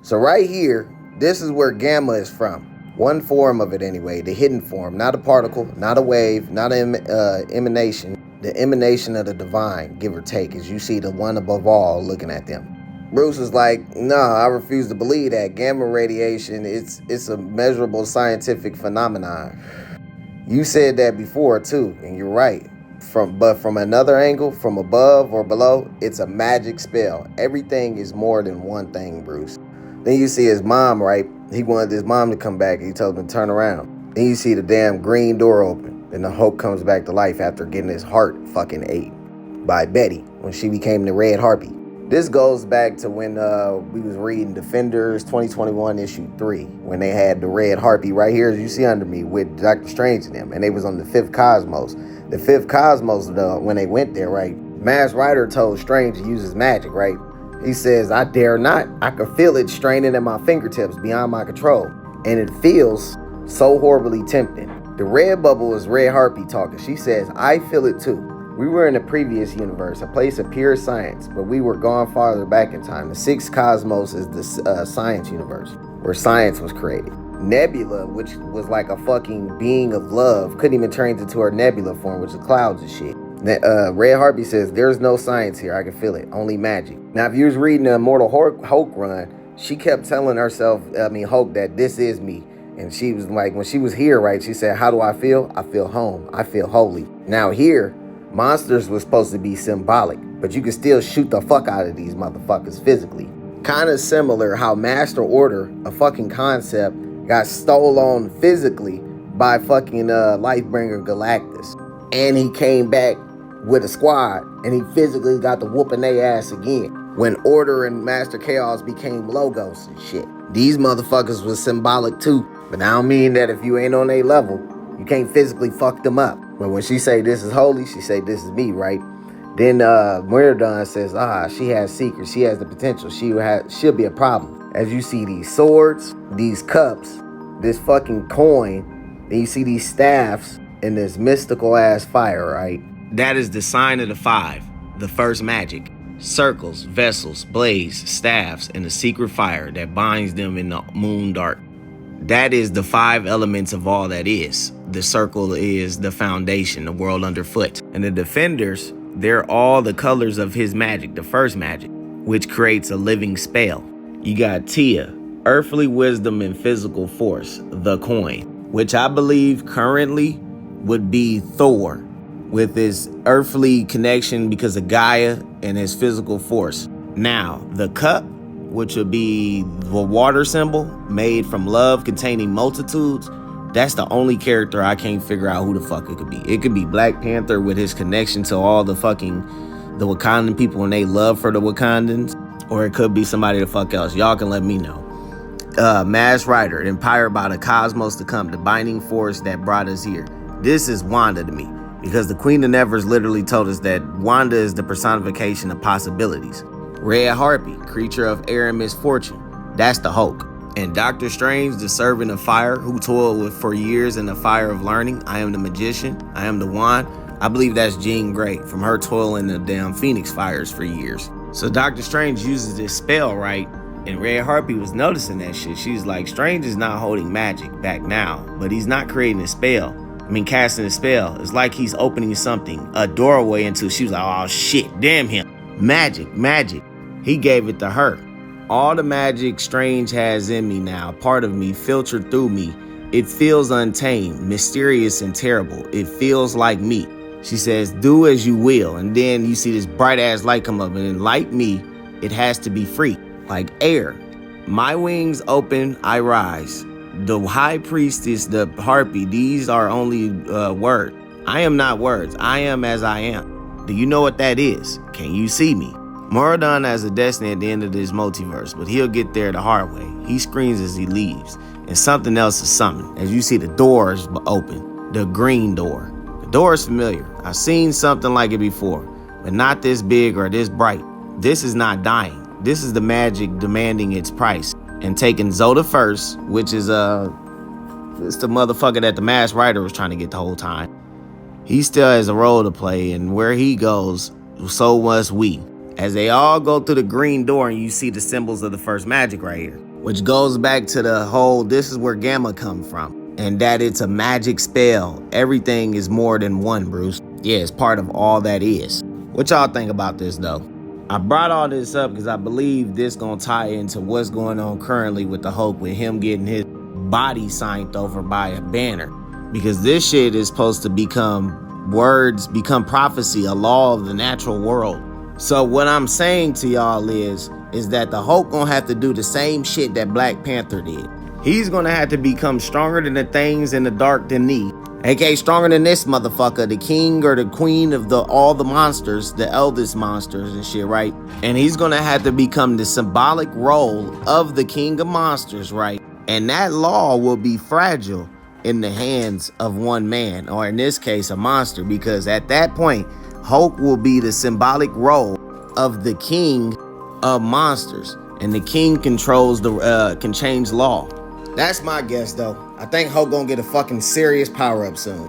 So right here, this is where gamma is from. One form of it anyway, the hidden form, not a particle, not a wave, not an emanation. The emanation of the divine, give or take, as you see the one above all looking at them. Bruce is like, nah, I refuse to believe that. Gamma radiation, it's a measurable scientific phenomenon. You said that before too, and you're right. But from another angle, from above or below, it's a magic spell. Everything is more than one thing, Bruce. Then you see his mom, right? He wanted his mom to come back. He told him to turn around. Then you see the damn green door open. Then the Hulk comes back to life after getting his heart fucking ate by Betty when she became the Red Harpy. This goes back to when we was reading Defenders 2021 issue 3, when they had the Red Harpy right here, as you see under me, with Doctor Strange and them, and they was on the fifth cosmos. The fifth cosmos, when they went there, right, Masked Rider told Strange to use his magic, right? He says, I dare not. I can feel it straining at my fingertips beyond my control, and it feels so horribly tempting. The red bubble is Red Harpy talking. She says, I feel it too. We were in a previous universe, a place of pure science, but we were gone farther back in time. The sixth cosmos is the science universe, where science was created. Nebula, which was like a fucking being of love, couldn't even turn into her nebula form, which is clouds and shit. Red Harpy says, there's no science here, I can feel it, only magic. Now, if you was reading the Immortal Hulk run, she kept telling herself, Hulk, that this is me. And she was like, when she was here, right, she said, how do I feel? I feel home, I feel holy. Now here, monsters was supposed to be symbolic, but you can still shoot the fuck out of these motherfuckers physically. Kind of similar how Master Order, a fucking concept, got stole on physically by fucking Lifebringer Galactus. And he came back with a squad, and he physically got to whooping their ass again when Order and Master Chaos became logos and shit. These motherfuckers was symbolic too, but I don't mean that if you ain't on their level, you can't physically fuck them up. But when she say this is holy, she say this is me, right? Then Myrmidon says, she has secrets, she has the potential, she'll be a problem. As you see these swords, these cups, this fucking coin, then you see these staffs and this mystical ass fire, right? That is the sign of the five, the first magic. Circles, vessels, blades, staffs, and the secret fire that binds them in the moon dark. That is the five elements of all that is. The circle is the foundation, the world underfoot. And the defenders, they're all the colors of his magic, the first magic, which creates a living spell. You got Tia, earthly wisdom and physical force, the coin, which I believe currently would be Thor, with his earthly connection because of Gaia and his physical force. Now, the cup, which would be the water symbol made from love containing multitudes, that's the only character I can't figure out who the fuck it could be. It could be Black Panther with his connection to all the Wakandan people and they love for the Wakandans, or it could be somebody the fuck else. Y'all can let me know. Masked Rider, empowered by the cosmos to come, the binding force that brought us here. This is Wanda to me, because the Queen of Nevers literally told us that Wanda is the personification of possibilities. Red Harpy, creature of air and misfortune, that's the Hulk. And Doctor Strange, the servant of fire, who toiled for years in the fire of learning. I am the magician, I am the wand. I believe that's Jean Grey, from her toiling the damn Phoenix fires for years. So Doctor Strange uses this spell, right? And Red Harpy was noticing that shit. She's like, Strange is not holding magic back now, but he's not creating a spell. Casting a spell. It's like he's opening something, a doorway into. She was like, oh shit, damn him. Magic. He gave it to her. All the magic Strange has in me now, part of me, filtered through me. It feels untamed, mysterious, and terrible. It feels like me. She says, do as you will. And then you see this bright ass light come up. And like me, it has to be free, like air. My wings open, I rise. The high priestess, the harpy, these are only words. I am not words. I am as I am. Do you know what that is? Can you see me? Moradon has a destiny at the end of this multiverse, but he'll get there the hard way. He screams as he leaves, and something else is summoned. As you see, the doors open, the green door. The door is familiar. I've seen something like it before, but not this big or this bright. This is not dying. This is the magic demanding its price. And taking Zoda first, which is it's the motherfucker that the Masked Rider was trying to get the whole time. He still has a role to play, and where he goes, so must we. as they all go through the green door and you see the symbols of the first magic right here, which goes back to the whole, this is where Gamma come from, and that it's a magic spell. Everything is more than one, Bruce. Yeah, it's part of all that is. What y'all think about this though? I brought all this up because I believe this gonna tie into what's going on currently with the Hulk, with him getting his body signed over by a banner. Because this shit is supposed to become words, become prophecy, a law of the natural world. So what I'm saying to y'all is that the Hulk gonna have to do the same shit that Black Panther did. He's gonna have to become stronger than the things in the dark than me. AKA stronger than this motherfucker, the king or the queen of all the monsters, the eldest monsters and shit, right? And he's gonna have to become the symbolic role of the king of monsters, right? And that law will be fragile in the hands of one man, or in this case, a monster, because at that point, Hulk will be the symbolic role of the king of monsters, and the king controls can change law. That's my guess, though. I think Hulk gonna get a fucking serious power up soon.